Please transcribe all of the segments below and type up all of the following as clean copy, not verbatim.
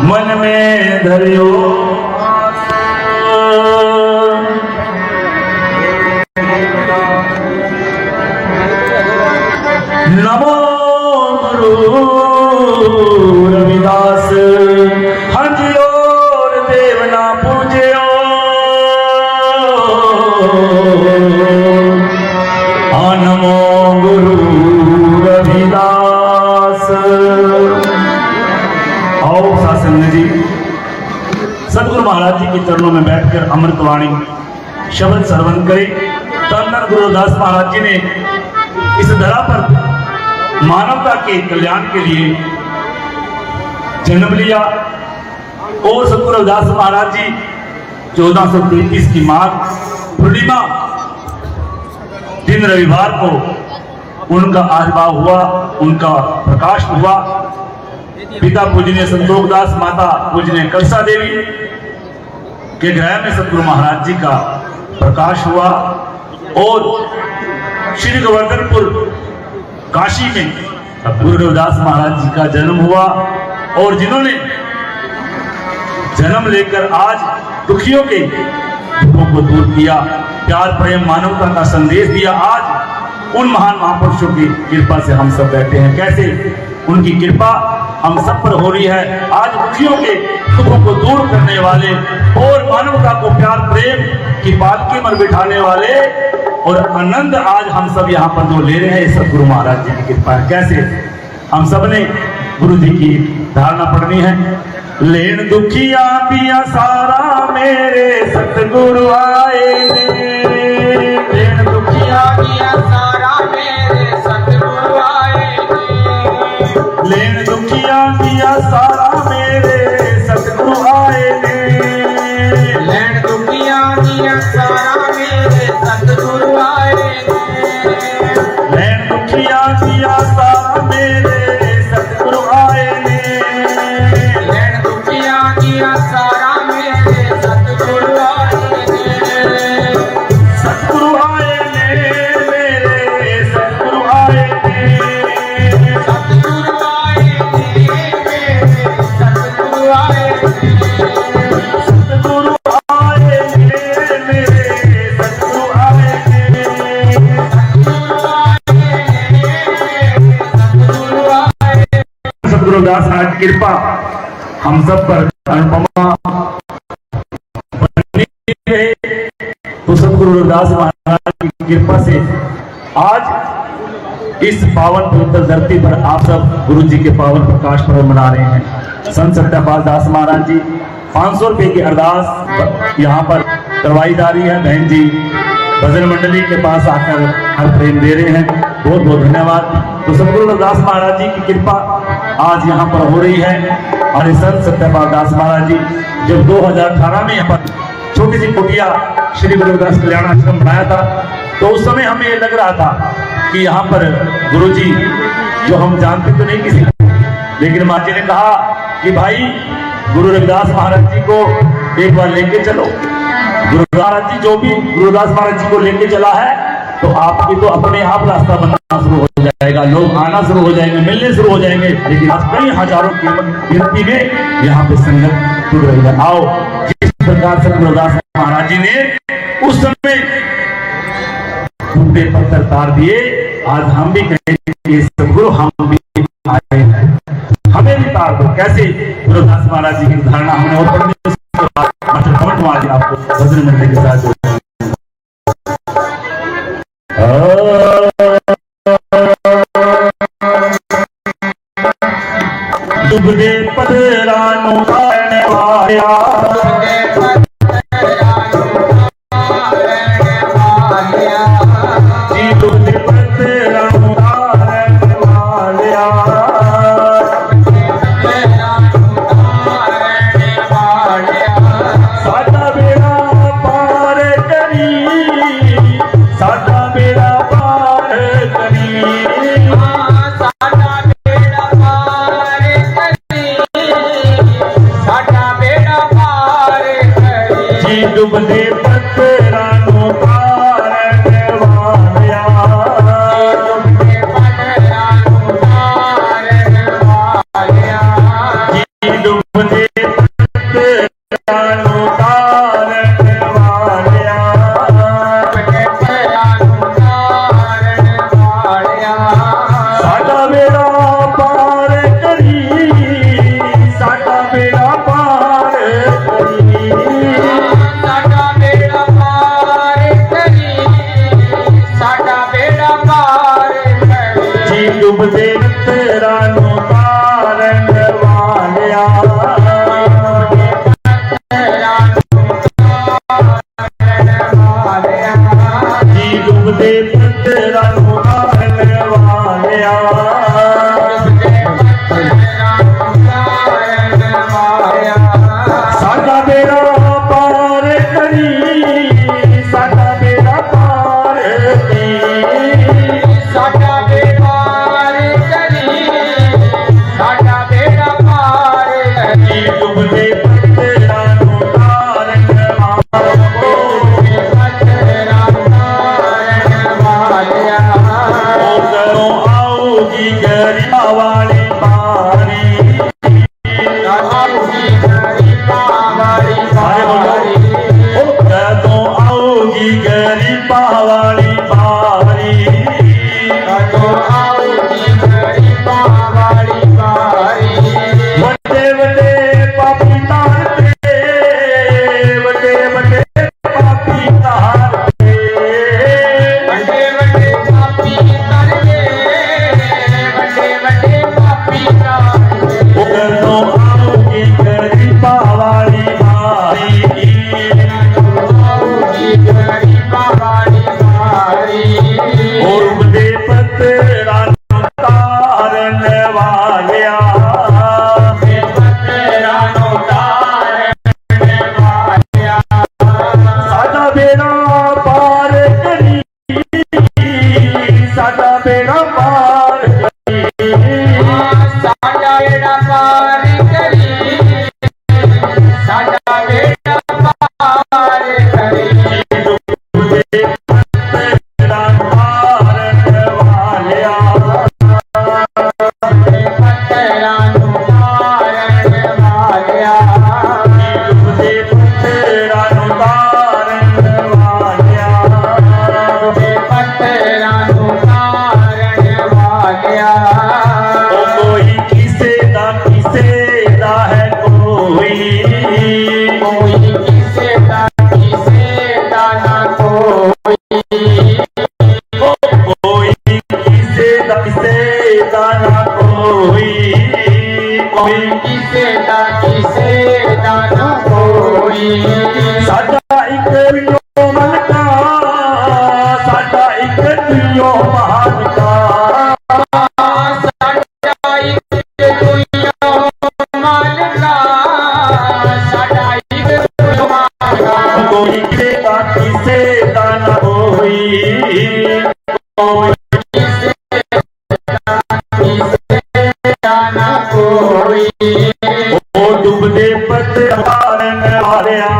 मन में धरियो नमो गुरु रविदास हंजियो देवना पूजयो नमो गुरु रविदास। आओ शासन जी सतगुरु महाराज जी के चरणों में बैठकर अमृतवाणी शब्द श्रवण करें। धन गुरु रविदास महाराज जी ने इस धरा पर मानवता के कल्याण के लिए जन्म लिया और सतगुरु रविदास महाराज जी 1433 की माघ पूर्णिमा दिन रविवार को उनका आविर्भाव हुआ, उनका प्रकाश हुआ। पिता पूजनीय संतोष दास, माता पूजनीय कलसा देवी के गृह में सतगुरु महाराज जी का प्रकाश हुआ और श्री गोवर्धनपुर काशी में गुरु रविदास महाराज जी का जन्म हुआ और जिन्होंने जन्म लेकर आज दुखियों के दुखों को दूर किया, प्यार प्रेम मानवता का संदेश दिया। आज उन महान महापुरुषों की कृपा से हम सब बैठे हैं। कैसे उनकी कृपा हम सब पर हो रही है। आज दुखियों के दुखों को दूर करने वाले और मानवता को प्यार प्रेम की पालकी में बिठाने वाले और आनंद आज हम सब यहाँ पर जो ले रहे हैं, सतगुरु महाराज जी की कृपा है। कैसे हम सब ने गुरु जी की धारणा पढ़नी है। लेन दुखिया पिया सारा मेरे सतगुरु आए ने, लेन दुखिया पिया सारा मेरे सतगुरु आए ने, लेन दुखिया पिया सारा मेरे सतगुरु आए ने, लेन दुखिया पिया सारा मेरे सतगुरु आए ने, लेन दुखिया पिया सारा मेरे सतगुरु आए ने, लेन दुखिया पिया सारा मेरे सतगुरु आए ने, सतगुरु आए ने मेरे सतगुरु आए ने, सतगुरु आए ने मेरे सतगुरु आए ने, सतगुरु आए ने मेरे सतगुरु आए ने, सतगुरु आए ने सतगुरु रविदास महाराज की कृपा हम सब पर अनुपमा बनी रहे। तो सतगुरु रविदास महाराज की कृपा से आज इस पावन पवित्र धरती पर आप सब गुरु जी के पावन प्रकाश पर्व मना रहे हैं। संत सत्यपाल दास महाराज जी 500 रुपए की अरदास यहाँ पर करवाई जा रही है। बहन जी भजन मंडली के पास आकर हर प्रेम दे रहे हैं, बहुत बहुत धन्यवाद। तो सतगुरु रविदास महाराज जी की कृपा आज यहाँ पर हो रही है। हमारे संत सत्यपाल दास महाराज जी जब 2018 में यहाँ पर छोटी सी कुटिया श्री गुरु रविदास कल्याण आश्रम बनाया था, तो उस समय हमें ये लग रहा था कि यहाँ पर गुरुजी जो हम जानते तो नहीं किसी, लेकिन माँ जी ने कहा कि भाई गुरु रविदास महाराज जी को एक बार लेके चलो। गुरु महाराज जी जो भी गुरु रविदास महाराज जी को लेके चला है तो आपकी तो अपने आप रास्ता बनना शुरू हो जाएगा, लोग आना शुरू हो जाएंगे, मिलने शुरू हो जाएंगे। लेकिन आज कई हजारों की गिनती में यहाँ पे संगत जुड़ रही है। आओ जिस प्रकार से गुरु रविदास महाराज जी ने उस समय टूटे पत्थर तार दिए, आज हम भी कहेंगे सतगुरु हम भी आए हैं, हमें भी तार दो। कैसे गुरु रविदास महाराज जी की धारणा हमने और पढ़ने आपको भजन मंडली के साथ डुबदे पथरानू तारने वाला, जी डुबदे पथरानू तारने वाला, साडा बेड़ा पार करी, साडा बेड़ा पार करी, साडा बेड़ा पार करी, साडा बेड़ा पार करी। किसे दाना कोई साडा एक तुइयो मलका साडा एक तुइयो महान का साडा एक तुइयो मालका साडा एक तुइयो मालका कोई किसे दाना कोई कोई दाना कोई ओ डूबदे पत्थरां वालिया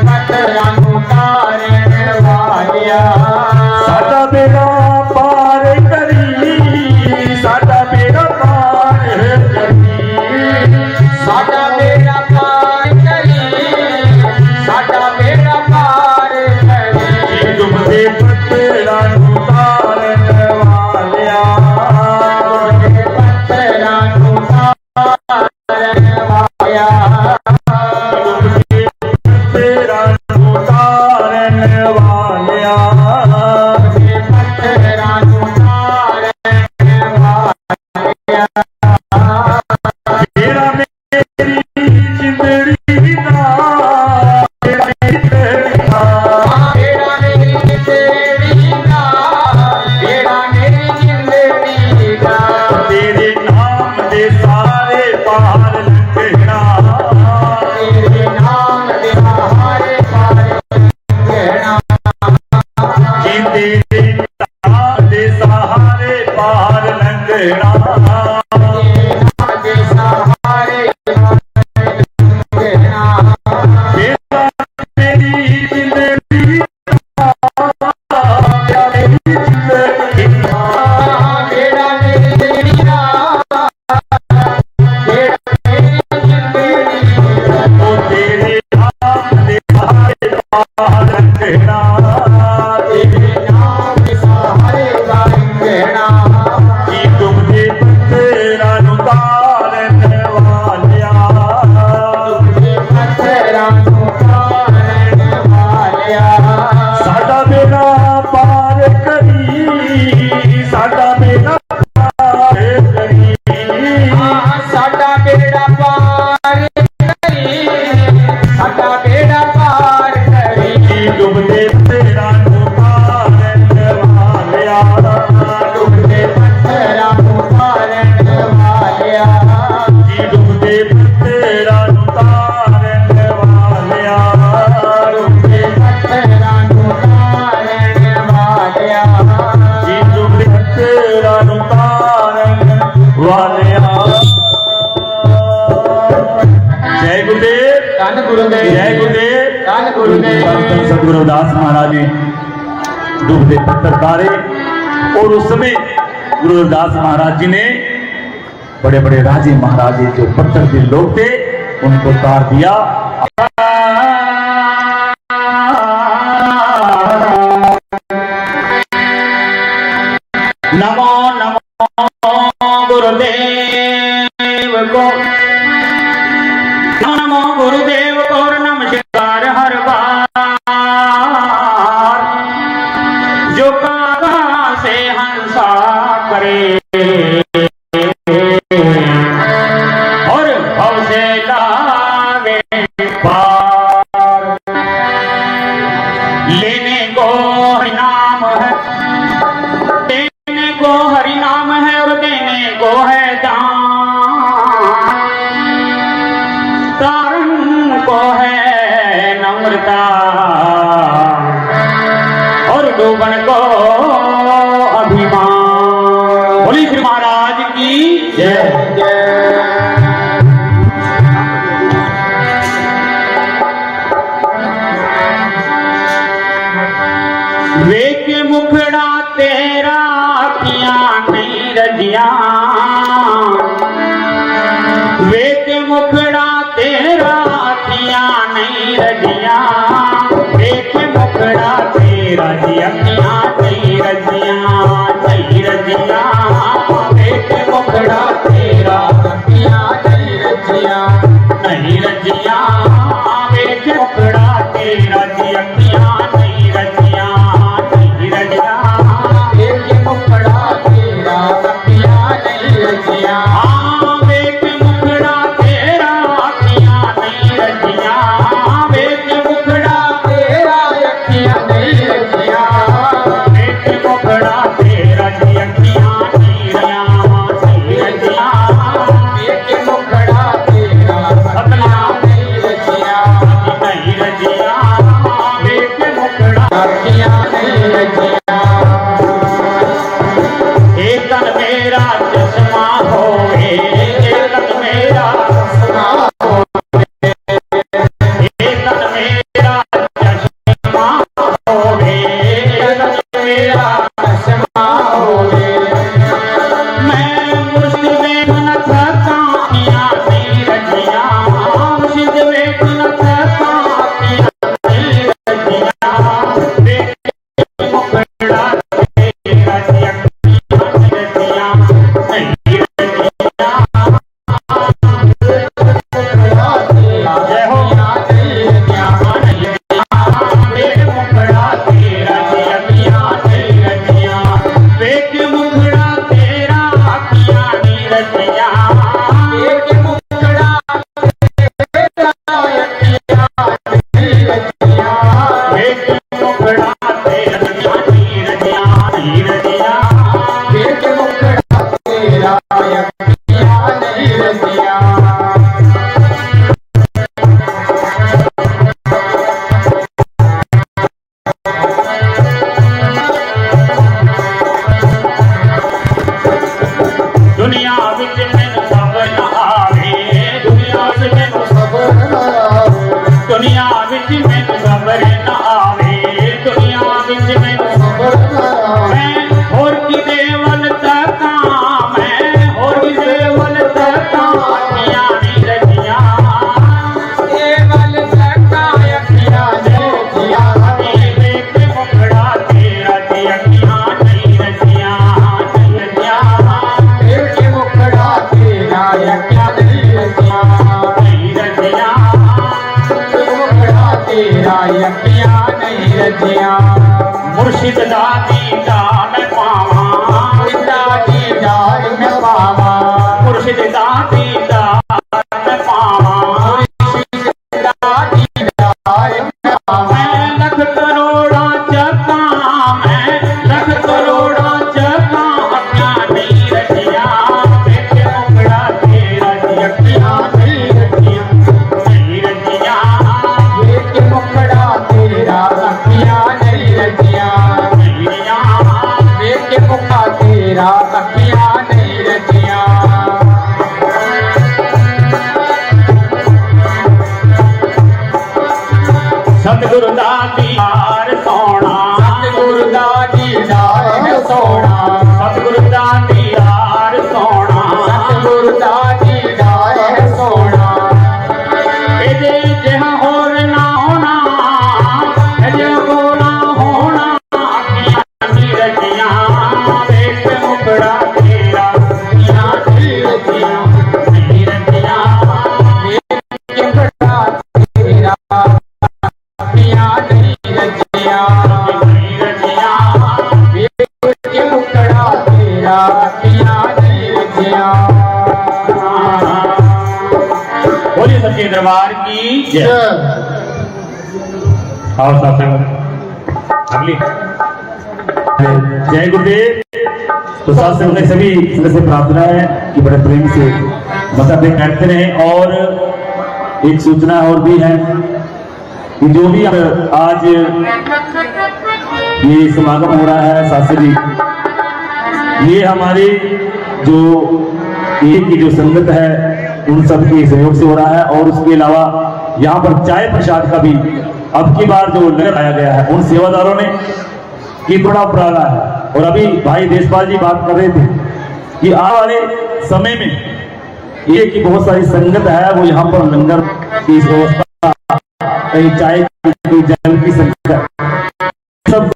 पत्थरां तारन वालिया साडा बेड़ा पार करी साडा बेड़ा पार करी साडा बेड़ा पार करी साडा बेड़ा पार करी डूबदे पत्थरां तारन वालिया पत्थरां तारन वालिया पत्थरां तारन वालिया पत्थरां तारन वालिया तेरा मेरी जिंदड़ी दा तेरा मेरी जिंदड़ी दा बेड़ा मेरी जिंदड़ी का बेड़ा मेरी जिंदड़ी का तेरे नाम दे सारे पार लंघना तेरे नाम दे सहारे पार कहना कि तेरे नाम दे सहारे पार लंघना तेरे नाम दे सहारे पार कहना तेरा मेरी जिंदड़ी दा तेरा मेरी जिंदड़ी दा बेड़ा मेरी जिंदड़ी का बेड़ा मेरी जिंदड़ी ओ तेरे नाम दे सहारे पार लंघना तेरे नाम दे सहारे पार कहना कि डूबदे पत्थरां नूं तारन वालिया पत्थरां तारन वालिया साडा बेड़ा पार करी साडा बेड़ा पार करी साडा बेड़ा पार करी साडा बेड़ा पार करी कि डूबदे पत्थरां नूं तारन वालिया डूबदे पत्थरां तारन वालिया कि डूबदे पत्थरां नूं तारन वालिया डूबदे पत्थरां तारन वालिया कि डूबदे पत्थरां नूं तारन वालिया जय गुरुदेव धन गुरुदेव जय गुरुदेव धन गुरुदेव सतगुरु रविदास महाराज ने डूबते पत्थर तारे और उस समय गुरु रविदास महाराज जी ने बड़े बड़े राजे महाराजे जो पत्थर के लोग थे उनको तार दिया। नमो नमो गुरुदेव को नमो गुरुदेव को नमस्कार हर बार जो कागा से हंसा करे और भव से लावे पार लेने को हरि नाम है देने को हरि नाम है और देने को है दान तारण को है नम्रता और डूबन को अभिमान। बोली श्री महाराज की जय जय। वेख मुखड़ा तेरा किया नहीं रजिया वेख मुखड़ा तेरा किया नहीं रजिया वेख मुखड़ा तेरा जिया किया नहीं रजिया नहीं रजिया वेख मुखड़ा तेरा किया नहीं रजिया नहीं रजिया वेख मुखड़ा तेरा जिया किया नहीं रजिया नहीं रजिया वेख मुखड़ा तेरा किया नहीं रजिया वेख मुखड़ा तेरा सच्चे दरबार की जय। आओ साथ अगली जय गुरुदेव। तो साथ से उन्हें सभी से प्रार्थना है कि बड़े प्रेम से मसा पे बैठते रहें। और एक सूचना और भी है कि जो भी आज ये समागम हो रहा है शास्त्री जी, ये हमारी जो एक की जो संगत है उन सब के सहयोग से हो रहा है। और उसके अलावा यहाँ पर चाय प्रसाद का भी अब की बार जो लंगर आया गया है उन सेवादारों ने कि बड़ा उपराला है। और अभी भाई देशपाल जी बात कर रहे थे कि आने वाले समय में ये की बहुत सारी संगत है वो यहाँ पर लंगर की व्यवस्था, कहीं चाय की, जल की संगत, सब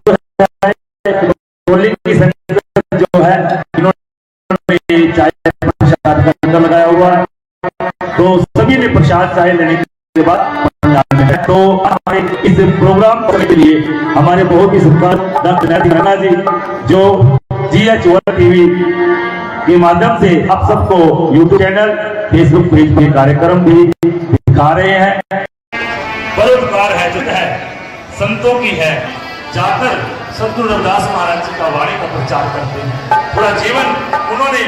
की संगत जो है इन्होंने चाय प्रसाद का लंगर लगाया हुआ है। तो सभी ने प्रसाद चाय लेने के बाद तो हमारे इस प्रोग्राम के लिए हमारे बहुत ही सत्कार डॉक्टर जी जो GH1 टीवी के माध्यम से आप सबको यूट्यूब चैनल, फेसबुक पेज पे कार्यक्रम भी दिखा रहे हैं। परोपकार है जो है संतों की है, जाकर सतगुरु रविदास महाराज जी का वाणी का प्रचार करते हैं। पूरा जीवन उन्होंने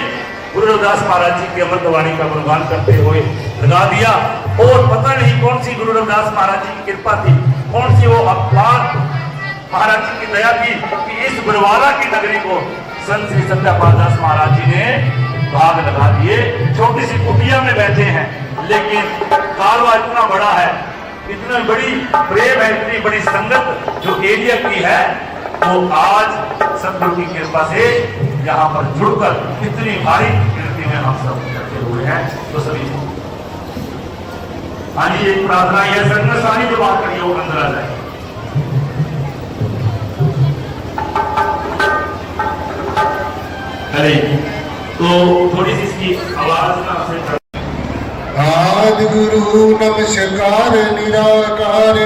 गुरु रविदास महाराज जी की अमृत वाणी का गुणगान करते हुए लगा दिया। और पता नहीं कौन सी गुरु रविदास महाराज जी की कृपा थी, कौन सी वो अपार महाराज जी की दया थी कि इस गुरुवाला की नगरी को संत श्री सत्यापाल दास महाराज जी ने भाग लगा दिए। छोटी सी कुटिया में बैठे हैं लेकिन कारवा इतना बड़ा है, इतना बड़ी प्रेम है, इतनी बड़ी संगत जो एरिया की है वो आज सतगुरु की कृपा से यहाँ पर जुड़कर इतनी भारी गिनती में हम सब इकट्ठे हुए हैं। तो सभी हाँ जी एक प्रार्थना यह संगत सारी जो बात करिए वो अंदर आ जाए। अरे तो थोड़ी सी इसकी आवाज ना से आदि गुरु नमस्कार निराकार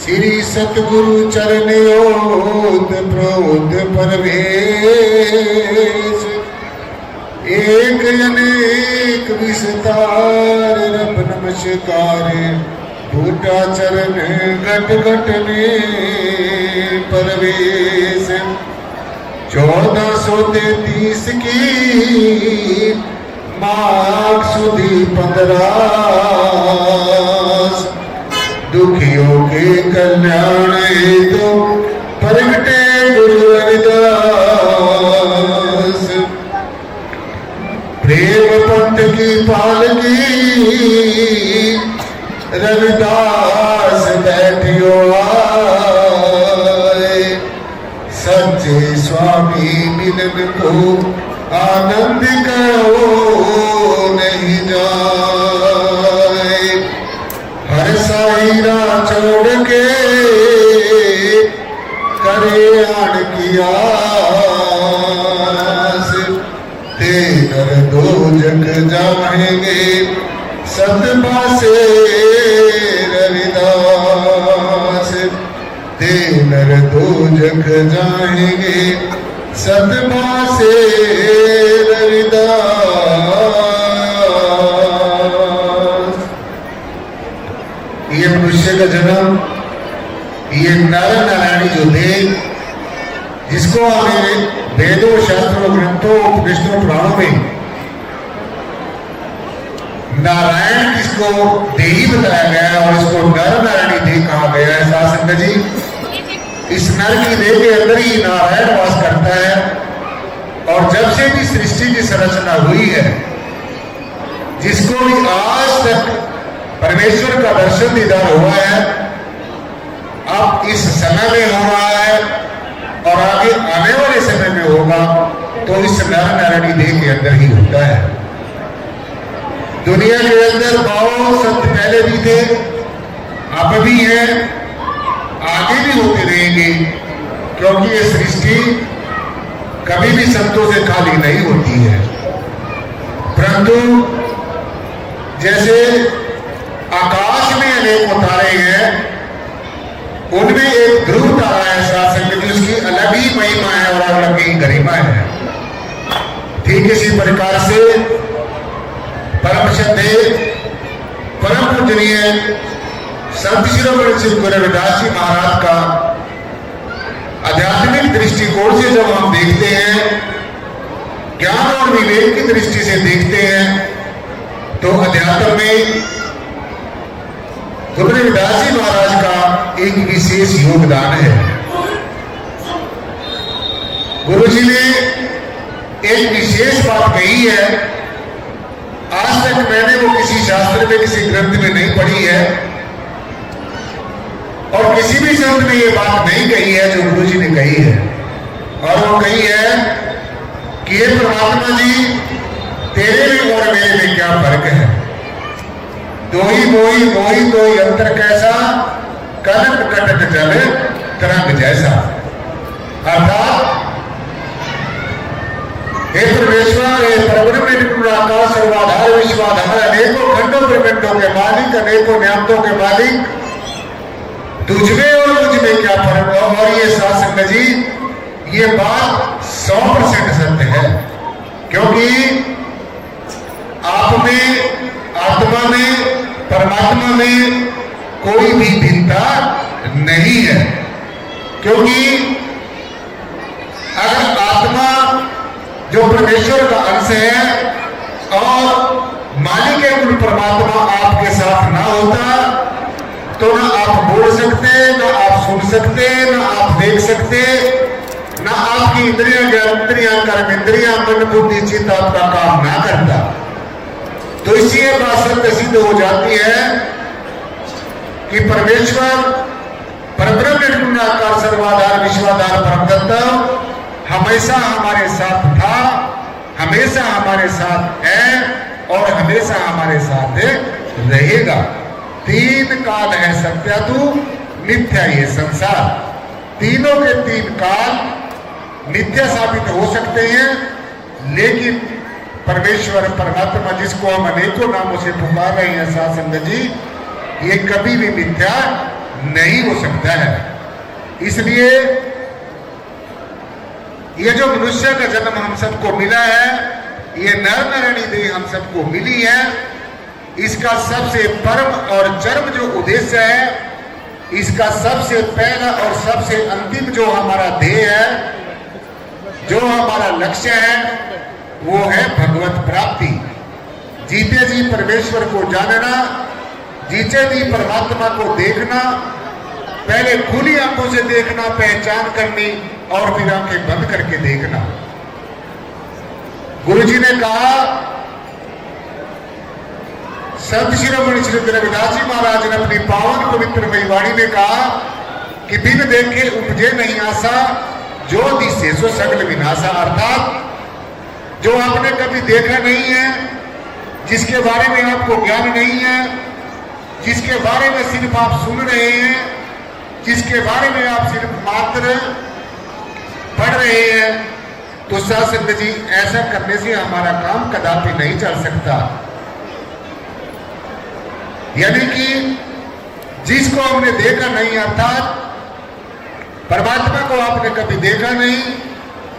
श्री सतगुरु चरणोद प्रोद परवेश एक अनेक विस्तार रब नमस्कार बूटा चरण घट घट ने परवेश 1433 की माघ सुधी 15 दुखियों के कल्याण हेतु प्रगटे गुरु रविदास प्रेम पंथ की पालकी रविदास बैठियो आए सच्चे स्वामी मिलन को आनंद कहो नहीं जाए हर साईरा छोड़ के करे आन किया तेनर दो जग जाएंगे सतबा से रविदास तेनर दो जग जाएंगे सतबा से रविदास। ये मनुष्य का जन्म ये नर नारायणी जो थे जिसको हमें वेदों शास्त्रों ग्रंथों उपनिषदों पुराणों में नारायण किसको देही बताया गया है और इसको नर नारायणी देह कहा गया है। साथ संगत जी इस नर की देह के अंदर ही नारायण वास करता है और जब से भी सृष्टि की संरचना हुई है जिसको भी आज तक परमेश्वर का दर्शन दीदार हुआ है अब इस समय में हो रहा है और आगे आने वाले समय में होगा तो इस नर नारायणी देह के अंदर ही होता है। दुनिया के अंदर बहुत संत पहले भी थे अब भी हैं आगे भी होते रहेंगे क्योंकि ये सृष्टि कभी भी संतों से खाली नहीं होती है। परंतु जैसे आकाश में अनेक तारे हैं उनमें एक ध्रुव तारा है शासन में उसकी अलग ही महिमा है और अलग ही गरिमा है। ठीक इसी प्रकार से परम श्रद्धेय पूजनीय संत शिरोमणि श्री गुरु रविदास जी महाराज का आध्यात्मिक दृष्टिकोण से जब हम देखते हैं, ज्ञान और विवेक की दृष्टि से देखते हैं, तो अध्यात्म में गुरु रविदास जी महाराज का एक विशेष योगदान है। गुरु जी ने एक विशेष बात कही है, आज तक मैंने वो किसी शास्त्र में, किसी ग्रंथ में नहीं पढ़ी है, और किसी भी संत ने ये बात नहीं कही है जो गुरु जी ने कही है। और वो कही है कि ये परमात्मा जी, तेरे में और मेरे में क्या फर्क है? दो ही मोही मोही दो ही अंतर कैसा, कनक कटक जल तरंग जैसा। अर्थात हे परमेश्वर, हे परब्रह्म निर्गुणाकार सर्वाधार विश्वाधार, अनेकों खंडों प्रखंडों के मालिक, अनेकों नियामतों के मालिक, तुझमें और मुझमें क्या फर्क है? और ये साध संगत जी, ये बात 100% सत्य है, क्योंकि आप में, आत्मा में, परमात्मा में कोई भी भिन्नता नहीं है। क्योंकि अगर आत्मा जो परमेश्वर का अंश है और मालिक है गुरु परमात्मा आपके साथ ना होता, तो ना आप बोल सकते, ना आप सुन सकते, ना आप देख सकते, ना आपकी इंद्रियां, ज्ञानेंद्रियां, कर्मेंद्रियां, मन बुद्धि चित्त आपका काम ना करता। तो इसी बात सत्य सिद्ध हो जाती है कि परमेश्वर परब्रह्म निर्गुणाकार सर्वाधार विश्वाधार परमतत्व हमेशा हमारे साथ था, हमेशा हमारे साथ है और हमेशा हमारे साथ रहेगा। तीन काल है सत्या तू, मिथ्या ये संसार। तीनों के तीन काल मिथ्या साबित हो सकते हैं, लेकिन परमेश्वर परमात्मा जिसको हम अनेकों नामों से पुकार रहे हैं साध संगत जी, ये कभी भी मिथ्या नहीं हो सकता है। इसलिए ये जो मनुष्य का जन्म हम सबको मिला है, ये नर नारायणी देह हम सबको मिली है, इसका सबसे परम और चरम जो उद्देश्य है, इसका सबसे पहला और सबसे अंतिम जो हमारा ध्येय है, जो हमारा लक्ष्य है, वो है भगवत प्राप्ति। जीते जी परमेश्वर को जानना, जीते जी परमात्मा को देखना, पहले खुली आंखों से देखना, पहचान करनी, और फिर आंखें बंद करके देखना। गुरुजी ने कहा, संत शिरोमणि श्री रविदास जी महाराज ने अपनी पावन पवित्र वाणी में कहा कि बिन देखे उपजे नहीं आशा, जो दिसे सो सगल विनाशा। अर्थात जो आपने कभी देखा नहीं है, जिसके बारे में आपको ज्ञान नहीं है, जिसके बारे में सिर्फ आप सुन रहे हैं, जिसके बारे में आप सिर्फ मात्र पढ़ रहे हैं, तो साध संगत जी ऐसा करने से हमारा काम कदापि नहीं चल सकता। यानी कि जिसको हमने देखा नहीं, अर्थात परमात्मा को आपने कभी देखा नहीं,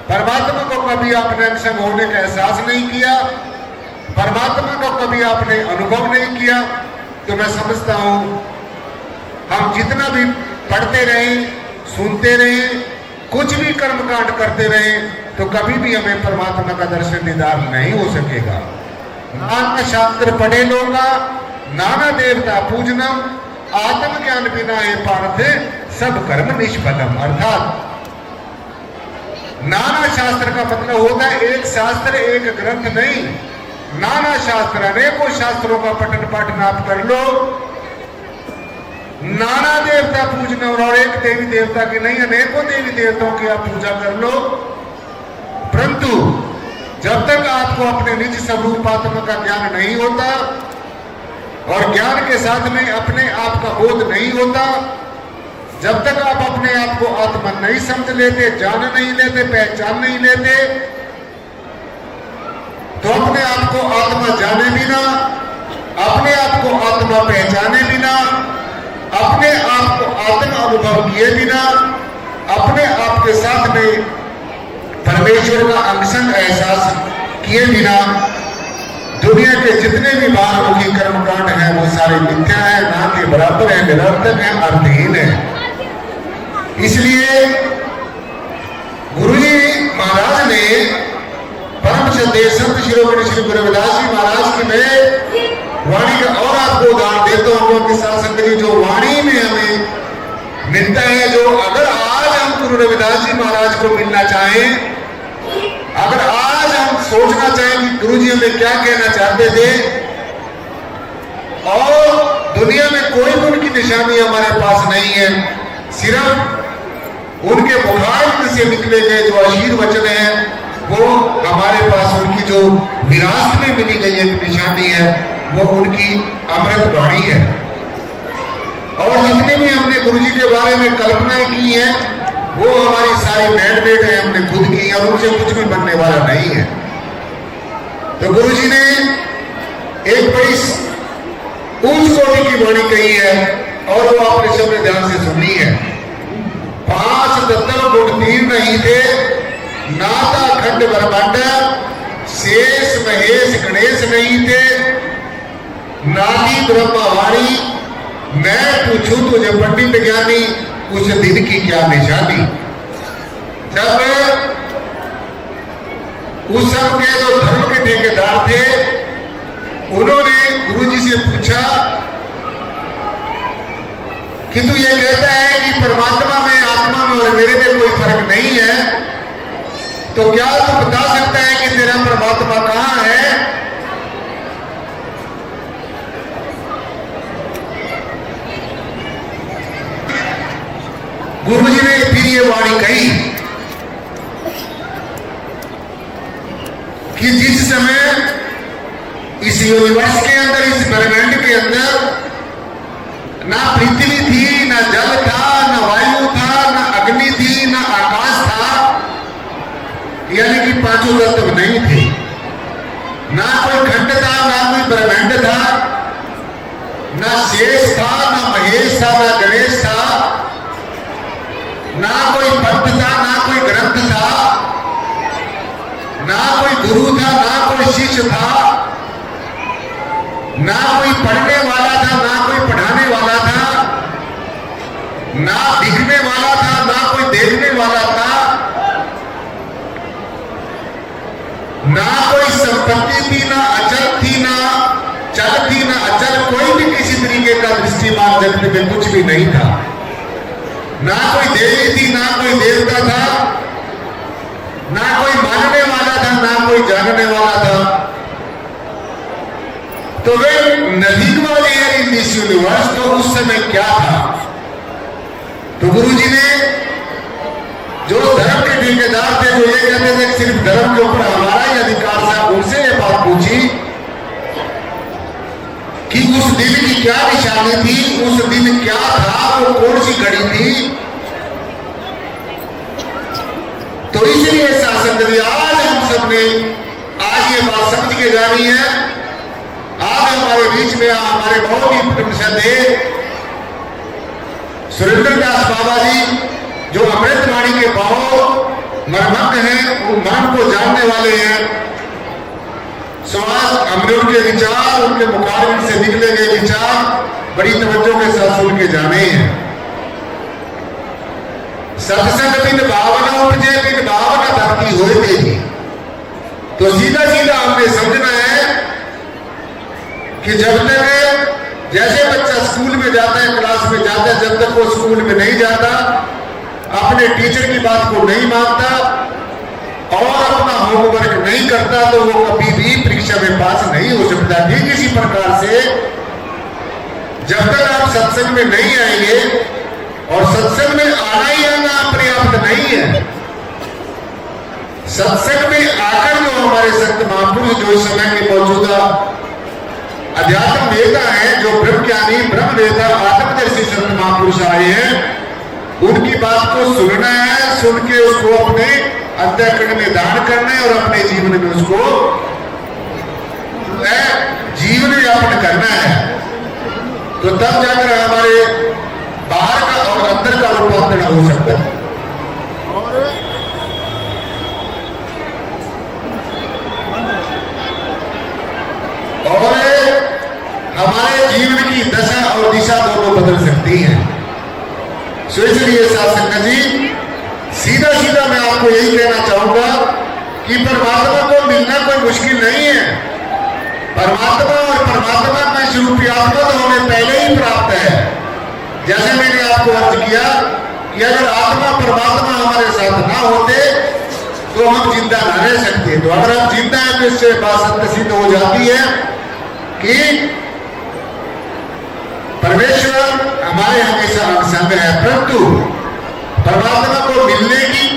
परमात्मा को कभी आपने अंग होने का एहसास नहीं किया, परमात्मा को कभी आपने अनुभव नहीं किया, तो मैं समझता हूं हम जितना भी पढ़ते रहे, सुनते रहे, कुछ भी कर्मकांड करते रहे, तो कभी भी हमें परमात्मा का दर्शन दीदार नहीं हो सकेगा। नाना शास्त्र पढ़े लोगा, नाना देवता पूजनम, आत्मज्ञान बिना है पार्थ सब कर्म निष्फलम। अर्थात नाना शास्त्र का मतलब होता है एक शास्त्र एक ग्रंथ नहीं, नाना शास्त्र, अनेकों शास्त्रों का पठन पाठन आप कर लो, नाना देवता पूजना, और एक देवी देवता की नहीं, अनेकों देवी देवताओं की आप पूजा कर लो, परंतु जब तक आपको अपने निज स्वरूप आत्मा का ज्ञान नहीं होता और ज्ञान के साथ में अपने आप का बोध नहीं होता, जब तक आप अपने आप को आत्मा नहीं समझ लेते, जान नहीं लेते, पहचान नहीं लेते, तो अपने आप को आत्मा जाने बिना, अपने आप को आत्मा पहचाने बिना, अपने आप को आत्मा अनुभव किए बिना, अपने आप के साथ में परमेश्वर का अंशंग एहसास किए बिना दुनिया के जितने भी बाहरमुखी कर्मकांड हैं वो सारे मिथ्या निरर्थक है, अर्थहीन है। इसलिए गुरु जी महाराज ने परम श्रद्धेय संत शिरोमणि श्री गुरु रविदास जी महाराज की मैं वाणी का और आपको उदाहरण देता हूँ कि साथ संगत जी, जो वाणी में हमें मिलता है, जो अगर आज हम गुरु रविदास जी महाराज को मिलना चाहें, अगर आज हम सोचना चाहें कि गुरु जी हमें क्या कहना चाहते थे, और दुनिया में कोई भी उनकी निशानी हमारे पास नहीं है, सिर्फ उनके मुखार से निकले गए जो अशीर वचन है, वो हमारे पास उनकी जो विरासत में मिली गई एक निशानी है, वो उनकी अमृत वाणी है। और जितने भी हमने गुरु जी के बारे में कल्पनाएं की हैं, वो हमारी सारी मैंडेट है, हमने खुद की, और उनसे कुछ भी बनने वाला नहीं है। तो गुरु जी ने एक बड़ी ऊंच कोटि की वाणी कही है, और वो आपने सबने ध्यान से सुनी है। 5 तत्व गुण तीन नहीं थे, नाथा खंड ब्रह्मांड, शेष महेश गणेश नहीं थे, नादी ब्रह्मवाणी, मैं पूछूं तुझे पंडित ज्ञानी, उस दिन की क्या निशानी। जब उस सब के जो धर्म के ठेकेदार थे, उन्होंने गुरु जी से पूछा कि तू ये कहता है कि परमात्मा में, आत्मा में और मेरे में कोई फर्क नहीं है, तो क्या तू बता सकता है कि तेरा परमात्मा कहां है? गुरु जी ने फिर ये वाणी कही कि जिस समय इस यूनिवर्स के अंदर, इस ब्रह्मांड के अंदर ना पृथ्वी थी, ना जल था, ना वायु था, ना अग्नि थी, ना आकाश था, यानी कि पांचों तत्व नहीं थे, ना कोई खंड था, ना कोई ब्रह्मांड था, ना शेष था, ना महेश था, ना गणेश था, ना कोई पंथ था, ना कोई ग्रंथ था, ना कोई गुरु था, ना कोई शिष्य था, ना कोई पढ़ने वाला था, ना कोई पढ़ाने वाला था, ना दिखने वाला था, ना कोई देखने वाला था, ना कोई संपत्ति थी, ना अचल थी, ना चल थी, ना अचल, कोई भी किसी तरीके का दृष्टिमान जगत में कुछ भी नहीं था, ना कोई देवी थी, ना कोई देवता था, ना कोई मानने वाला था, ना कोई जानने वाला था। तो वे नथिंग वाले हैं इन दिस यूनिवर्स, तो उस समय क्या था? तो गुरु जी ने जो धर्म के ठेकेदार थे, जो ये कहते थे सिर्फ धर्म के ऊपर हमारा ही अधिकार था, उनसे ये बात पूछी कि उस दिन की क्या निशानी थी, उस दिन क्या था, वो कौन सी घड़ी थी। तो इसलिए शासन ने आज हम सबने आज ये बात समझ के जानी है। आज हमारे बीच में हमारे बहुत ही प्रतिशत है सुरेंद्र दास बाबा जी, जो अमृतवाणी के भाव मर्मज्ञ हैं, वो मन को जानने वाले हैं। समाज हमने उनके विचार, उनके मुखारबिन से निकले गए विचार बड़ी तवज्जो के साथ सुन के जाने हैं। सत्संग बिन भावना उपजे, बिन भावना भक्ति होए तेरी। तो सीधा सीधा हमने समझना है कि जब तक जैसे बच्चा स्कूल में जाता है, क्लास में जाता है, जब तक वो स्कूल में नहीं जाता, अपने टीचर की बात को नहीं मानता और अपना होमवर्क नहीं करता, तो वो कभी भी परीक्षा में पास नहीं हो सकता। ठीक इसी प्रकार से जब तक आप सत्संग में नहीं आएंगे, और सत्संग में आना ही आना पर्याप्त नहीं है, सत्संग में आकर जो हमारे संत महापुरुष, जो इस समय के मौजूदा अध्यात्म नेता है, जो ब्रह्म ज्ञानी, ब्रह्म नेता, आत्मदर्शी संत महापुरुष आए हैं, उनकी बात को सुनना है, सुन के उसको अपने अंतःकरण में दान करना है और अपने जीवन में उसको जीवन यापन करना है। तो तब जाकर हमारे बाहर का और अंदर का रूपांतरण हो सकता है। और हमारे जीवन की दशा और दिशा दोनों बदल सकती हैं। सो इसलिए साथ संगत जी, सीधा सीधा मैं आपको यही कहना चाहूंगा कि परमात्मा को मिलना कोई मुश्किल नहीं है। परमात्मा और परमात्मा में स्वरूपात्मा तो हमें पहले ही प्राप्त है। जैसे मैंने आपको अर्ज किया कि अगर आत्मा परमात्मा हमारे साथ ना होते तो हम जिंदा ना रह सकते। तो अगर हम जिंदा हैं तो इससे बात सत्य सिद्ध हो जाती है कि परमेश्वर हमारे हमेशा अंग है, परंतु परमात्मा को मिलने की,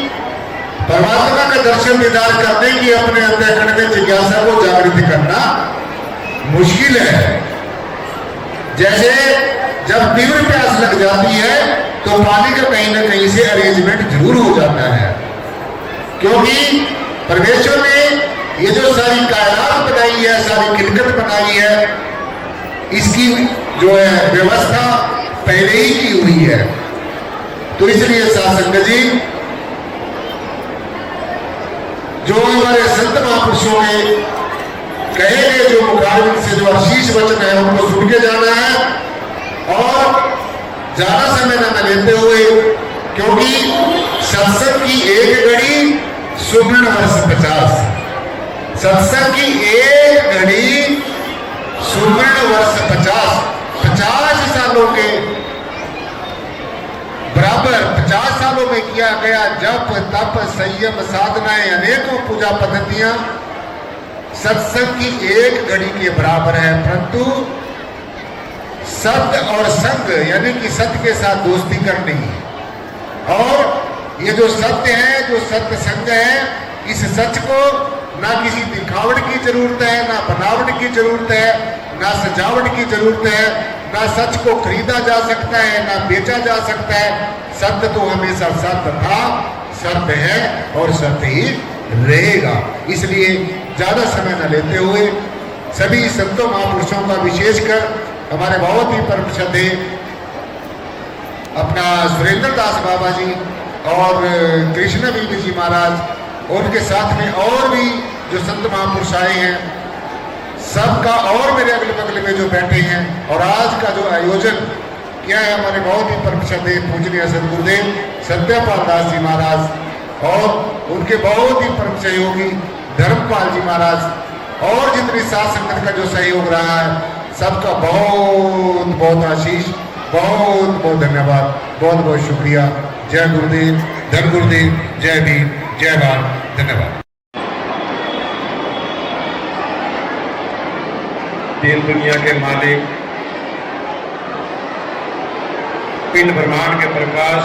परमात्मा का दर्शन दीदार करने की, अपने अंतःकरण में जिज्ञासा को जागृत करना मुश्किल है। जैसे जब तीव्र प्यास लग जाती है तो पानी का कहीं ना कहीं से अरेंजमेंट जरूर हो जाता है, क्योंकि परमेश्वर ने ये जो सारी कायनात बनाई है, सारी खिलकत बनाई है, इसकी जो है व्यवस्था पहले ही की हुई है। तो इसलिए साथ संगत जी, जो हमारे संत महापुरुषों के कहे गए जो मुखारबिंद से जो आशीष वचन है उनको सुन के जाना है और ज्यादा समय न लेते हुए, क्योंकि सत्संग की एक घड़ी सुवर्ण वर्ष 50, सत्संग की एक घड़ी सुवर्ण वर्ष 50 सालों के बराबर 50 सालों में किया गया जप तप संयम साधनाएं अनेकों पूजा पद्धतियां सत्संग की एक घड़ी के बराबर है। परंतु सत्य और संग यानी कि सत्य के साथ दोस्ती करनी, और ये जो सत्य है, जो सत्य संग है, इस सच को ना किसी दिखावट की जरूरत है, ना बनावट की जरूरत है, ना सजावट की जरूरत है, ना सच को खरीदा जा सकता है, ना बेचा जा सकता है। सत्य तो हमेशा सत्य था, सत्य है और सत्य ही रहेगा। इसलिए ज्यादा समय न लेते हुए सभी संतों महापुरुषों का, विशेषकर हमारे बहुत ही परम श्रद्धेय अपना सुरेंद्र दास बाबा जी और कृष्ण बीबी जी महाराज, उनके साथ में और भी जो संत महापुरुष आए हैं, सबका, और मेरे अगले बगले में जो बैठे हैं, और आज का जो आयोजन किया है हमारे बहुत ही परम श्रद्धेय पूजनीय सदगुरुदेव सत्यपाल दास जी महाराज और उनके बहुत ही परम सहयोगी धर्मपाल जी महाराज, और जितनी साथ संगत का जो सहयोग रहा है, सबका बहुत बहुत आशीष, बहुत बहुत धन्यवाद, बहुत बहुत शुक्रिया। जय गुरुदेव, धन गुरुदेव, जय भीम, जय भारत, धन्यवाद। दीन दुनिया के मालिक, पिंड ब्रह्मांड के प्रकाश,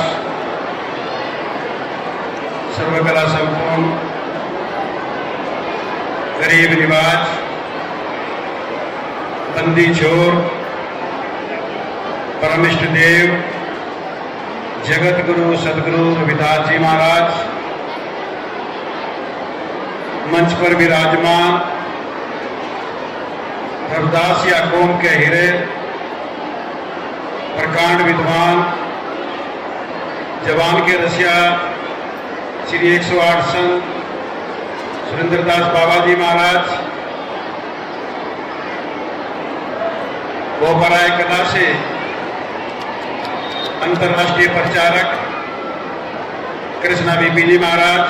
सर्वकला संपूर्ण, गरीब निवाज, बंदी छोर, परम इष्ट देव, जगत गुरु सदगुरु रविदास जी महाराज, मंच पर विराजमान रविदास या कौम के हीरे, प्रकांड विद्वान, जवान के रसिया श्री 108 संत सुरेंद्र दास बाबा जी महाराज, गोपराय कला से अंतर्राष्ट्रीय प्रचारक कृष्णा बीबी जी महाराज,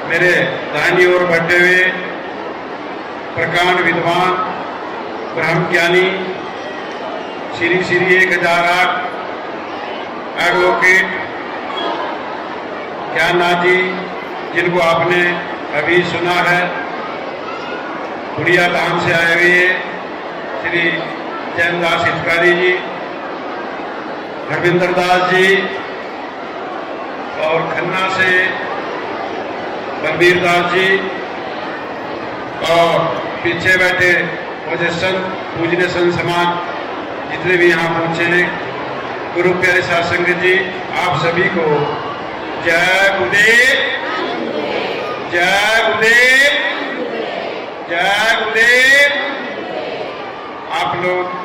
मेरे दाहिनी ओर बैठे हुए प्रकांड विद्वान ब्रह्म ज्ञानी श्री श्री 1008 एडवोकेट ज्ञाननाथ जी, जिनको आपने अभी सुना है, बुढ़िया धाम से आए हुए श्री जैनदास हितकारी जी, रविंद्र दास जी, और खन्ना से बलबीर दास जी, और पीछे बैठे मुझे संत पूजने संत समान जितने भी यहाँ पहुँचे हैं, गुरु प्यारे साथ संगत जी, आप सभी को जय गुरुदेव, जय गुरुदेव, जय गुरुदेव। आप लोग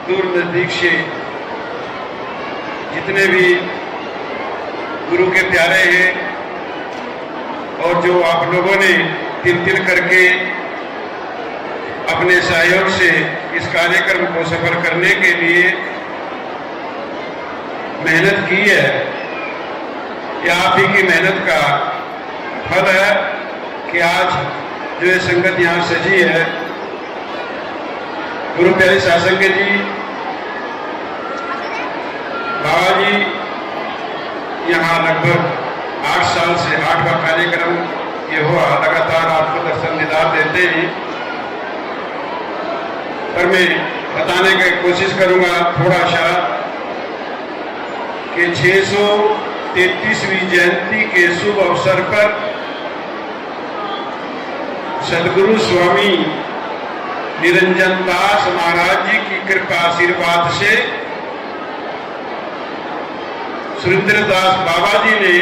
दूर नजदीक से जितने भी गुरु के प्यारे हैं, और जो आप लोगों ने तिल तिल करके अपने सहयोग से इस कार्यक्रम को सफल करने के लिए मेहनत की है। यह आप ही की मेहनत का फल है कि आज जो ये संगत यहाँ सजी है। गुरु प्यारे शासंग जी, बाबा जी यहाँ लगभग 8 साल से 8वां कार्यक्रम ये हुआ, लगातार आपको दर्शन दीदार देते हैं। पर मैं बताने की कोशिश करूंगा थोड़ा सा कि 633वीं जयंती के शुभ अवसर पर सदगुरु स्वामी निरंजन दास महाराज जी की कृपा आशीर्वाद से सुरेंद्र दास बाबा जी ने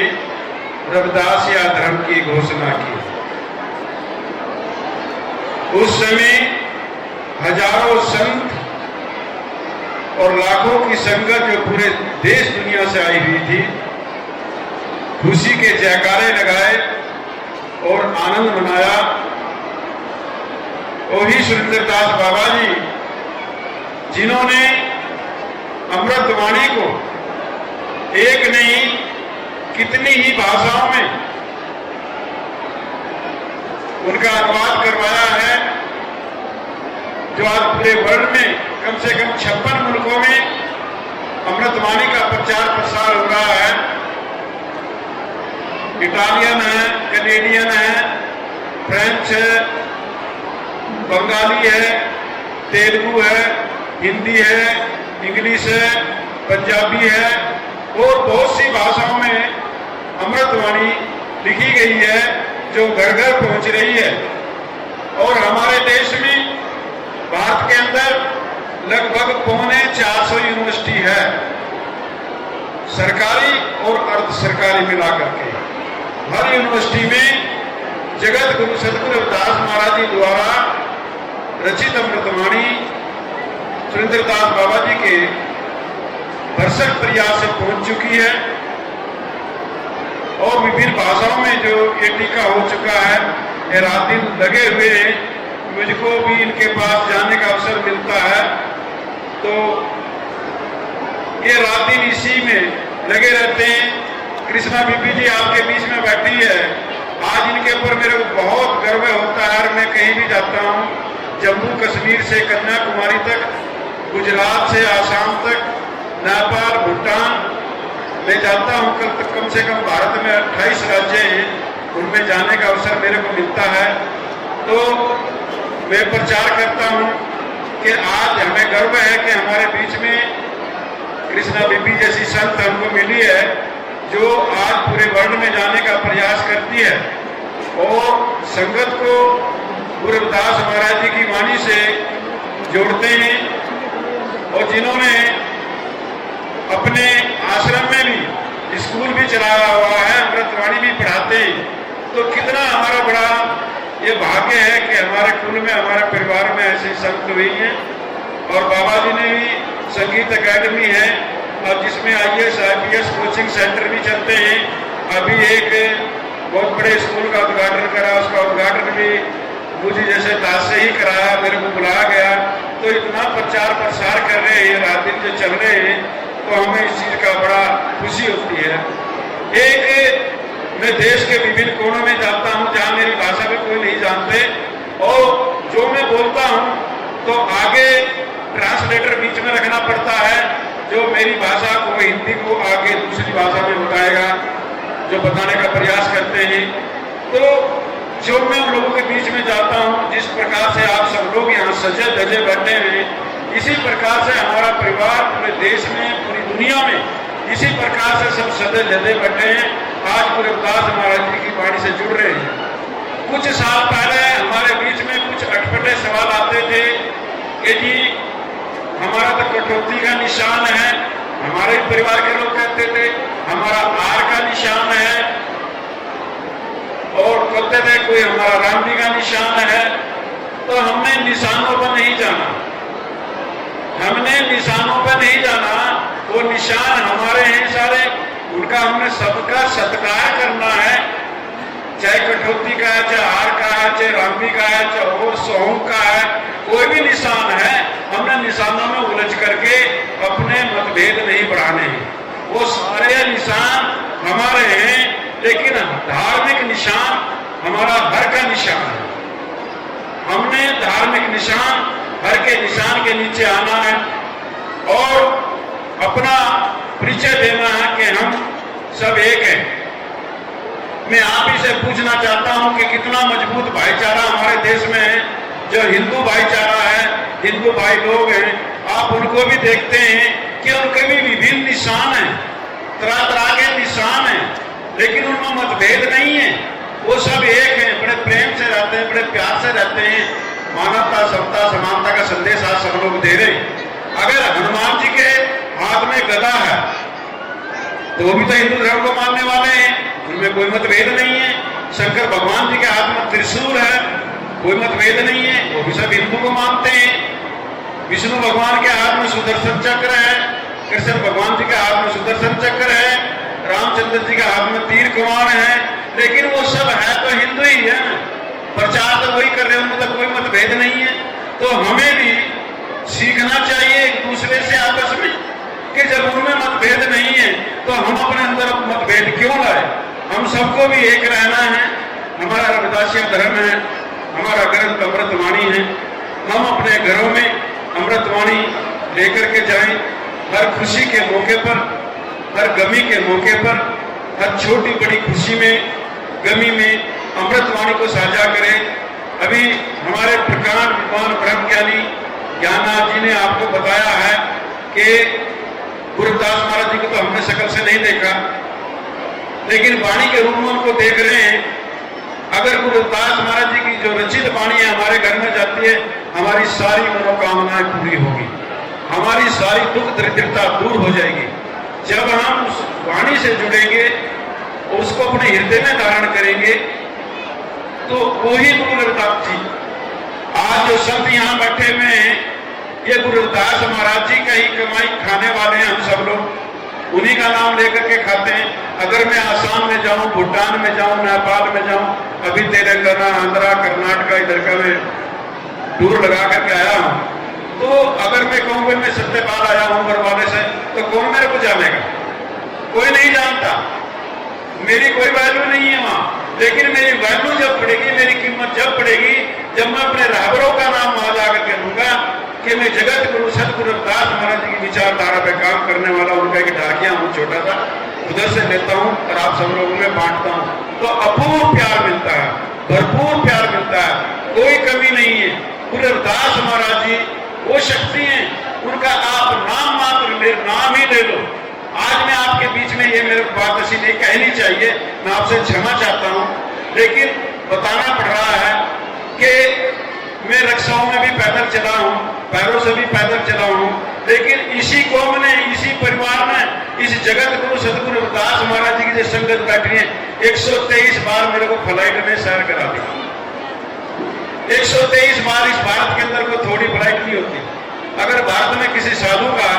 रविदास या धर्म की घोषणा की। उस समय हजारों संत और लाखों की संगत जो पूरे देश दुनिया से आई हुई थी, खुशी के जयकारे लगाए और आनंद मनाया। वही सुरेंद्र दास बाबा जी जिन्होंने अमृतवाणी को एक नहीं कितनी ही भाषाओं में उनका अनुवाद करवाया है, जो आज पूरे वर्ल्ड में कम से कम 56 मुल्कों में अमृतवाणी का प्रचार प्रसार हो रहा है। इटालियन है, कैनेडियन है, फ्रेंच है, बंगाली है, तेलुगु है, हिंदी है, इंग्लिश है, पंजाबी है और बहुत सी भाषाओं में अमृतवाणी लिखी गई है जो घर घर पहुंच रही है। और हमारे देश में भारत के अंदर लगभग 450 यूनिवर्सिटी है, सरकारी और अर्ध सरकारी मिलाकर के। हर यूनिवर्सिटी में जगत गुरु सदगुरु रविदास महाराज जी द्वारा रचित अमृतवाणी सुरेंद्र दास बाबा जी के भरसक प्रयास से पहुंच चुकी है और विभिन्न भाषाओं में जो ये टीका हो चुका है। ये रात दिन लगे हुए हैं, मुझको भी इनके पास जाने का अवसर मिलता है तो ये रात दिन इसी में लगे रहते हैं। कृष्णा बीबी जी आपके बीच में बैठी है, आज इनके ऊपर मेरे को बहुत गर्व होता है। मैं कहीं भी जाता हूँ, जम्मू कश्मीर से कन्याकुमारी तक, गुजरात से आसाम तक, नेपाल, भूटान मैं जाता हूँ। कम से कम भारत में 28 राज्य हैं, उनमें जाने का अवसर मेरे को मिलता है तो मैं प्रचार करता हूँ कि आज हमें गर्व है कि हमारे बीच में कृष्णा बीबी जैसी संत हमको मिली है जो आज पूरे वर्ल्ड में जाने का प्रयास करती है और संगत को गुरु रविदास महाराज जी की वाणी से जोड़ते हैं। और जिन्होंने अपने आश्रम में भी स्कूल भी चलाया हुआ है, अमृतवाणी भी पढ़ाते हैं, तो कितना हमारा बड़ा ये भाग्य है कि हमारे कुल में, हमारे परिवार में ऐसी संत हुई हैं। और बाबा जी ने भी संगीत एकेडमी है और जिसमें IAS IPS कोचिंग सेंटर भी चलते हैं। अभी एक बहुत बड़े स्कूल का उद्घाटन करा, उसका उद्घाटन भी मुझे जैसे दास से ही कराया, मेरे को बुलाया गया। तो इतना प्रचार प्रसार कर रहे हैं, रात दिन जो चल रहे हैं, तो हमें इस चीज का बड़ा खुशी होती है। एक मैं देश के विभिन्न कोनों में जाता हूँ जहाँ मेरी भाषा भी कोई नहीं जानते और जो मैं बोलता हूँ तो आगे ट्रांसलेटर बीच में रखना पड़ता है जो मेरी भाषा को, हिंदी को आगे दूसरी भाषा में बताएगा, जो बताने का प्रयास करते हैं। तो जो मैं उन लोगों के बीच में जाता हूँ, जिस प्रकार से आप सब लोग यहाँ सजे धजे बैठे हैं, इसी प्रकार से हमारा परिवार पूरे देश में, पूरी दुनिया में इसी प्रकार से सब सजे धजे बैठे हैं। आज गुरु रविदास महाराज जी की वाणी से जुड़ रहे हैं। कुछ साल पहले हमारे बीच में कुछ अटपटे सवाल आते थे कि जी हमारा तो कटौती का निशान है, हमारे परिवार के लोग कहते थे हमारा आर का निशान है और कहते थे कोई हमारा राम जी का निशान है। तो हमने निशानों पर नहीं जाना, हमने निशानों पर नहीं जाना, वो निशान हमारे हैं सारे, उनका हमने सबका सत्कार करना है। चाहे कठौती का है, चाहे हार का है, चाहे रामबी का है, चाहे और सोहम का है, कोई भी निशान है, हमने निशानों में उलझ करके अपने मतभेद नहीं बढ़ाने हैं। वो सारे निशान हमारे हैं, लेकिन धार्मिक निशान हमारा हर का निशान है। हमने धार्मिक निशान, हर के निशान के नीचे आना है और अपना परिचय देना है कि हम सब एक हैं। मैं आप ही से पूछना चाहता हूं कि कितना मजबूत भाईचारा हमारे देश में है। जो हिंदू भाईचारा है, हिंदू भाई लोग हैं, आप उनको भी देखते हैं कि उनके भी विभिन्न निशान हैं, तरह तरह के निशान हैं, लेकिन उनमें मतभेद नहीं है। वो सब एक हैं, बड़े प्रेम से रहते हैं, बड़े प्यार से रहते हैं। मानवता, समता, समानता का संदेश आज सब लोग दे रहे हैं। अगर हनुमान जी के हाथ में गदा है तो वो भी तो हिंदू धर्म को मानने वाले हैं, उनमें कोई मतभेद नहीं है। शंकर भगवान जी के हाथ में त्रिशूल है, कोई मतभेद नहीं है, वो भी सब हिंदू को मानते हैं। विष्णु भगवान के हाथ में सुदर्शन चक्र है, कृष्ण भगवान जी के हाथ में सुदर्शन चक्र है, रामचंद्र जी के हाथ में तीर कमान है, लेकिन वो सब है तो हिंदू ही है, प्रचार तो वही कर रहे हैं, उनमें तो कोई मतभेद नहीं है। तो हमें भी सीखना चाहिए एक दूसरे से आपस में कि जब उनमें मतभेद नहीं है तो हम अपने अंदर मतभेद क्यों लाए। हम सबको भी एक रहना है। हमारा रविदासिया धर्म है, हमारा ग्रंथ अमृतवाणी है। हम अपने घरों में अमृतवाणी लेकर के जाएं, हर खुशी के मौके पर, हर गमी के मौके पर, हर छोटी बड़ी खुशी में, गमी में अमृतवाणी को साझा करें। अभी हमारे प्रकांड विद्वान ब्रह्मज्ञानी ज्ञाननाथ जी ने आपको बताया है कि गुरुदास महाराज जी को तो हमने शकल से नहीं देखा, लेकिन वाणी के रूप में उनको देख रहे हैं। अगर गुरुदास महाराज जी की जो रचित वाणी है हमारे घर में जाती है, हमारी सारी मनोकामनाएं पूरी होगी, हमारी सारी दुख दरिद्रता दूर हो जाएगी। जब हम उस वाणी से जुड़ेंगे, उसको अपने हृदय में धारण करेंगे, तो वही गुरु रविदास जी। आज जो संत यहाँ बैठे हुए हैं, ये गुरु रविदास महाराज जी का ही कमाई खाने वाले हैं। हम सब लोग उन्हीं का नाम लेकर के खाते हैं। अगर मैं आसाम में जाऊं, भूटान में जाऊं, नेपाल में जाऊं, अभी तेलंगाना, आंध्रा, कर्नाटका इधर का मैं टूर लगा करके आया हूं, तो अगर मैं कहूँ मैं सत्यपाल आया हूं बरवाले से, तो कौन मेरे को जानेगा? कोई नहीं जानता, मेरी कोई वैल्यू नहीं है वहां। लेकिन मेरी वैल्यू जब पड़ेगी, मेरी कीमत जब पड़ेगी, जब मैं अपने रहबरों का नाम वहां जाकर के लूंगा कि मैं जगत गुरु सतगुरु रविदास महाराज जी की विचारधारा पे काम करने वाला उनका एक डाकिया हूँ, छोटा सा, उधर से लेता हूँ और आप सब लोगों में बांटता हूँ, तो अपूर्व प्यार मिलता है, भरपूर प्यार मिलता है, कोई कमी नहीं है। गुरु रविदास महाराज जी वो शक्ति है, उनका आप नाम मात्र नाम ही ले लो। आज मैं आपके बीच में ये मेरे बात ऐसी नहीं कहनी चाहिए, मैं आपसे क्षमा चाहता हूँ, लेकिन बताना पड़ रहा है कि मैं रक्षाओं में भी पैदल चला हूँ, पैरों से भी पैदल चला हूँ, लेकिन इसी कौम ने, इसी परिवार ने, इस जगत गुरु सतगुरु रविदास महाराज जी की जो संगत बैठी है, 123 बार मेरे को फ्लाइट में सैर करा दी। 123 बार इस भारत के अंदर कोई थोड़ी फ्लाइट नहीं होती। अगर भारत में किसी साधु का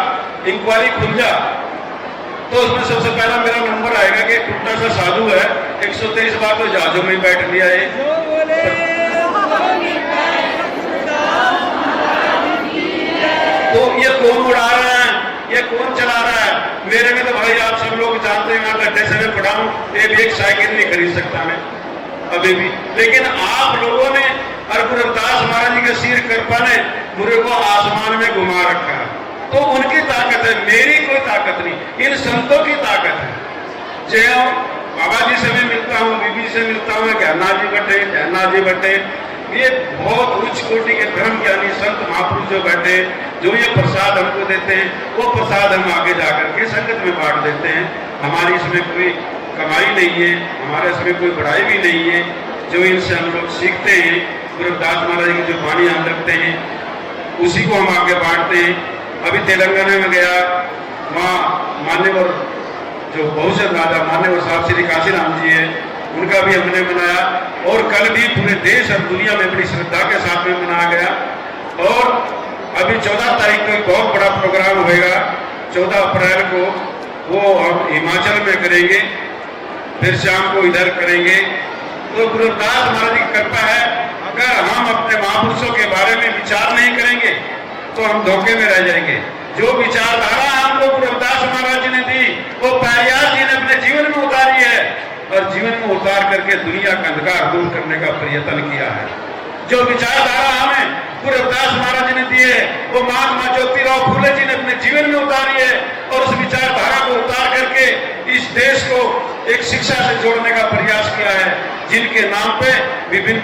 इंक्वायरी खुल जा तो उसमें सबसे पहला मेरा नंबर आएगा कि टूटा सा साधु है, 123 बार तो जहाजों में बैठ लिया है। तो ये कौन उड़ा रहा है, ये कौन चला रहा है? मेरे में तो भाई आप सब लोग जानते हैं, मैं गड्ढे से मैं पड़ा हूं, एक साइकिल नहीं खरीद सकता मैं अभी भी। लेकिन आप लोगों ने और गुरु रविदास महाराज जी के सिर कृपा ने मुझे को आसमान में घुमा रखा है, तो उनकी ताकत है, मेरी कोई ताकत नहीं, इन संतों की ताकत है। जो बाबा जी से मैं मिलता हूँ, बीबी से मिलता हूँ, ज्ञाननाथ जी बैठे, ये बहुत उच्च कोटि के ब्रह्म ज्ञानी संत महापुरुष जो बैठे, जो ये प्रसाद हमको देते हैं, वो प्रसाद हम आगे जाकर के संगत में बांट देते हैं। हमारी इसमें कोई कमाई नहीं है, हमारे इसमें कोई बढ़ाई भी नहीं है। जो इनसे हम लोग सीखते हैं, गुरु रविदास महाराज की जो वाणी हम रखते हैं, उसी को हम आगे बांटते हैं। अभी तेलंगाना में गया, वहाँ मान्यवर जो बहुजन राजा मान्यवर साहब श्री काशीराम जी है, उनका भी हमने मनाया, और कल भी पूरे देश और दुनिया में बड़ी श्रद्धा के साथ में मनाया गया। और अभी 14 तारीख को एक बहुत बड़ा प्रोग्राम होगा, 14 अप्रैल को, वो हम हिमाचल में करेंगे, फिर शाम को इधर करेंगे। तो गुरु रविदास महाराज की कृपा है। अगर हम अपने महापुरुषों के बारे में विचार नहीं करेंगे तो हम धोखे में रह जाएंगे। जो विचारधारा हमको गुरु रविदास महाराज जी ने दी वो पेरियार जी ने अपने जीवन में उतारी है और जीवन में उतार करके दुनिया का अंधकार दूर करने का प्रयत्न किया है। जो विचारधारा हमें गुरु रविदास महाराज जी ने दी है वो महात्मा ज्योतिराव फूले जी ने अपने जीवन में उतारी है और उस विचारधारा को उतार करके इस देश को एक शिक्षा से जोड़ने का प्रयास किया है, जिनके नाम पे विभिन्न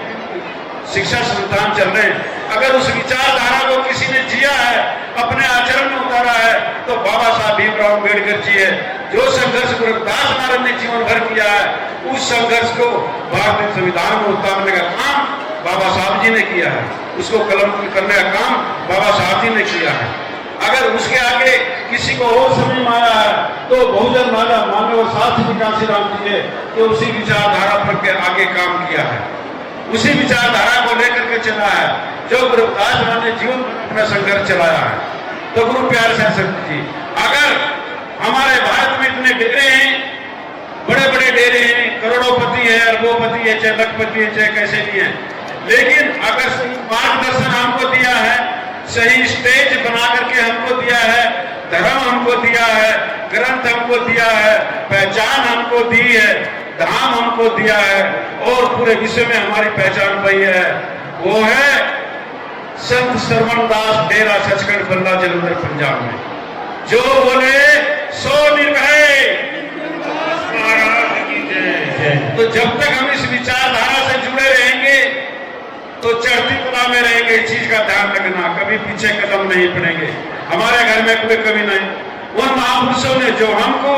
शिक्षा संस्थान चल रहे हैं। अगर उस विचारधारा को किसी ने जिया है, अपने आचरण में उतारा है, तो बाबा साहब भीमराव अम्बेडकर जी है। जो संघर्ष गुरु रविदास महाराज ने जीवन भर किया है, उस संघर्ष को भारतीय संविधान में उतारने का काम बाबा साहब जी ने किया है, उसको कलम करने का काम बाबा साहब जी ने किया है। अगर उसके आगे किसी को और समझ में आया है तो बहुजन माला मानव शास्त्री काशीराम जी ने तो उसी विचारधारा पर के आगे काम किया है, उसी विचारधारा को लेकर के चला है जो गुरु रविदास महाराज ने जीवन अपना संघर्ष चलाया है। तो गुरु प्यारे संत जी, अगर हमारे भारत में इतने डेरे हैं, बड़े बड़े डेरे हैं, करोड़ोंपति है, अरबोंपति है, चाहे लखपति है, चाहे कैसे भी है, लेकिन अगर सही मार्गदर्शन हमको दिया है, सही स्टेज बना करके हमको दिया है, धर्म हमको दिया है, ग्रंथ हमको दिया है, पहचान हमको दी है, धाम हमको दिया है और पूरे विश्व में हमारी पहचान पाई है, वो है संत श्रवण दास डेरा सचखंड बल्ला जलंधर पंजाब में। जो बोले सो निर्भय महाराज की जय। तो जब तक हम इस विचारधारा से जुड़े रहेंगे तो चढ़ती कला में रहेंगे। इस चीज का ध्यान रखना, कभी पीछे कदम नहीं पड़ेंगे। हमारे घर में कोई कमी नहीं। उन महापुरुषों ने जो हमको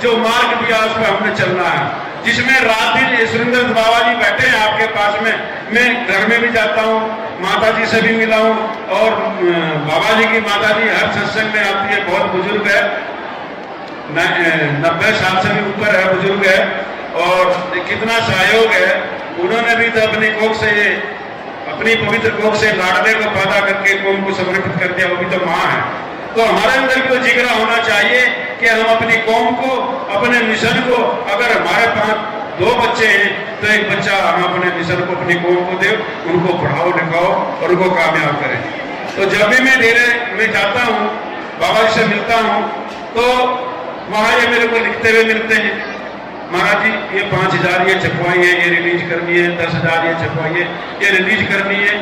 जो मार्ग दिया उस पर हमने चलना है, जिसमें रात दिन सुरेंद्र बाबा जी बैठे हैं आपके पास में। मैं घर में भी जाता हूँ, माता जी से भी मिला हूँ और बाबा जी की माता जी हर सत्संग में आती है, बहुत बुजुर्ग है, 90 साल से भी ऊपर है, बुजुर्ग है और कितना सहयोग है। उन्होंने भी तो अपनी कोख से अपनी पवित्र कोख से लाडले को पैदा करके कौम को समर्पित कर दिया, वो भी तो माँ है। तो हमारे अंदर भी जिगरा होना चाहिए कि हम अपनी कौम को, अपने मिशन को, अगर हमारे पास 2 बच्चे हैं तो एक बच्चा हम अपने मिशन को, अपनी कौम को दे, उनको पढ़ाओ लिखाओ और उनको कामयाब करें। तो जब भी मैं डेरे में जाता हूँ, बाबा जी से मिलता हूँ, तो वहाँ ये मेरे को लिखते हुए मिलते हैं, महाराज जी ये 5000 ये छपवाइए, ये रिलीज करनी है, 10,000 ये छपवाइए, ये रिलीज करनी है।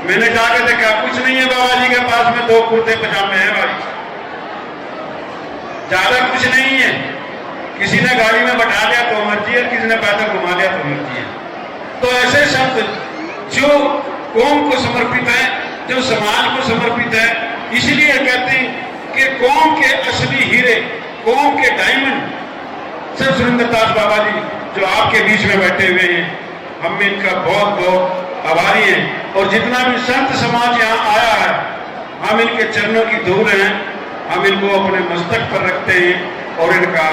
मैंने जाकर देखा कुछ नहीं है बाबा जी के पास में, 2 कुर्ते पजामे हैं भाई, ज्यादा कुछ नहीं है। किसी ने गाड़ी में बैठा लिया तो मर्जी है, किसी ने पैदल घुमा लिया तो मर्जी है। तो ऐसे संत जो कौम को समर्पित है, जो समाज को समर्पित है, इसलिए कहते हैं कि कौम के असली हीरे, कौम के डायमंड संत सुरेंद्र दास बाबा जी जो आपके बीच में बैठे हुए हैं, हम इनका बहुत बहुत आभारी हैं। और जितना भी संत समाज यहाँ आया है, हम इनके चरणों की धूल हैं, हम इनको अपने मस्तक पर रखते हैं और इनका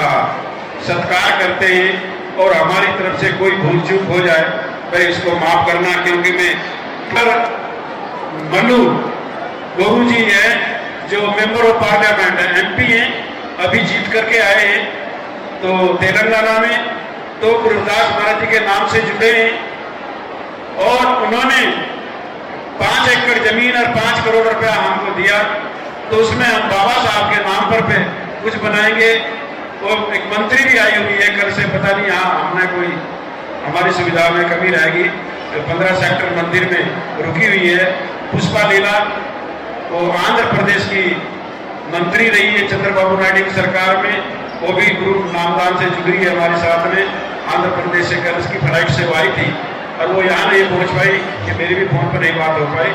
सत्कार करते हैं। और हमारी तरफ से कोई भूल चूक हो जाए भाई इसको माफ करना, क्योंकि मैं मनु गुरु जी है जो मेंबर ऑफ पार्लियामेंट है, MP हैं, अभी जीत करके आए हैं तो तेलंगाना में, तो गुरु रविदास महाराज जी के नाम से जुड़े हैं और उन्होंने 5 एकड़ जमीन और 5 करोड़ रुपया हमको दिया। तो उसमें हम बाबा साहब के नाम पर पे कुछ बनाएंगे। और एक मंत्री भी आई हुई है कल से, पता नहीं यहाँ हमने कोई हमारी सुविधा में कमी रहेगी। तो 15 सेक्टर मंदिर में रुकी हुई है पुष्पा लीला, वो आंध्र प्रदेश की मंत्री रही है चंद्रबाबू नायडू की सरकार में, वो भी गुरु नामदान से जुड़ी है हमारे साथ में। आंध्र प्रदेश से कल उसकी फ्लाइट से वो आई थी और वो यहाँ नहीं पहुँच पाई कि मेरी भी फोन पर नहीं बात हो पाई।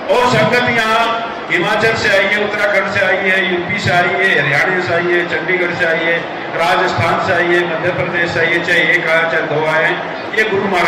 और संगत यहाँ हिमाचल से आई है, उत्तराखंड से आई है, UP से आई है, हरियाणा से आई है, चंडीगढ़ से आई है, राजस्थान से आई है, मध्य प्रदेश से आई है, चाहे 1 आया चाहे 2 आए, ये गुरु महाराज